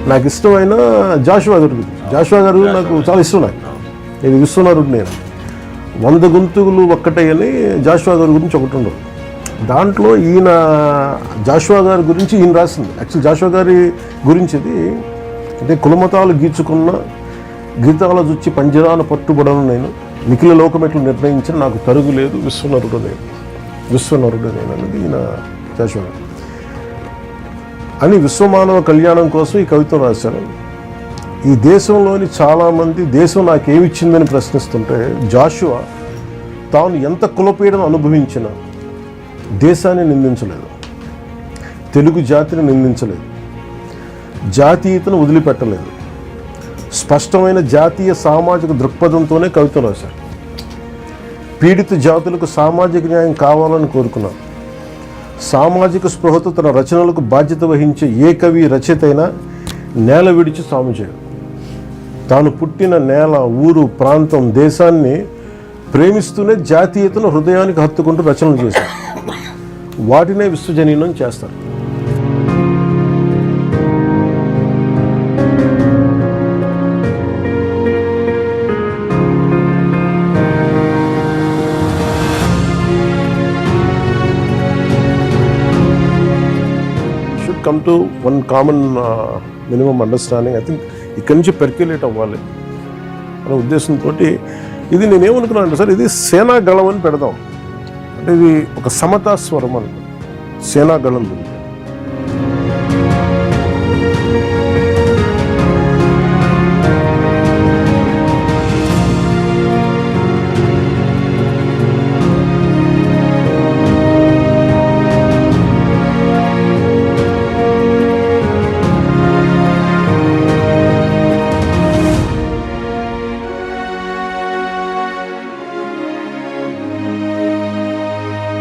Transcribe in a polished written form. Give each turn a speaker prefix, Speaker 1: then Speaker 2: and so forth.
Speaker 1: నాకు ఇష్టమైన జాషువా గారు నాకు చాలా ఇష్టం. నాకు ఇది విశ్వనరుడు. నేను 100 గొంతులు ఒక్కటని జాషువా గారి గురించి ఒకటి ఉండదు. దాంట్లో ఈయన జాషువా గారి గురించి ఈయన రాసింది. యాక్చువల్ జాషువా గారి గురించి ఇది అంటే కులమతాలు గీచుకున్న గీతాల చూచి పంజరాన పట్టుబడను నేను, నిఖిల లోకమెట్లు నిర్ణయించిన నాకు తరుగు లేదు, విశ్వనరుడు నేను అనేది ఈయన జాషువా గారు అని విశ్వమానవ కళ్యాణం కోసం ఈ కవిత్వం రాశారు. ఈ దేశంలోని చాలామంది దేశం నాకేమిచ్చిందని ప్రశ్నిస్తుంటే జాషువా తాను ఎంత కులపీడను అనుభవించినా దేశాన్ని నిందించలేదు, తెలుగు జాతిని నిందించలేదు, జాతీయతను వదిలిపెట్టలేదు. స్పష్టమైన జాతీయ సామాజిక దృక్పథంతోనే కవితలు రాశారు. పీడిత జాతులకు సామాజిక న్యాయం కావాలని కోరుకున్నారు. సామాజిక స్పృహతో తన రచనలకు బాధ్యత వహించే ఏ కవి రచయిత అయినా నేల విడిచి సాము చేయడు. తాను పుట్టిన నేల, ఊరు, ప్రాంతం, దేశాన్ని ప్రేమిస్తూనే జాతీయతను హృదయానికి హత్తుకుంటూ రచనలు చేశారు. వాటినే విశ్వజనీనం చేస్తారు. Come to one common minimum understanding. I think ఇక్కడి నుంచి పెర్క్యులేట్ అవ్వాలి అనే ఉద్దేశంతో ఇది నేనేమనుకున్నాను అంటే సార్, ఇది సేనాగళం అని పెడదాం. అంటే ఇది ఒక సమతా స్వరం అని సేనాగళం.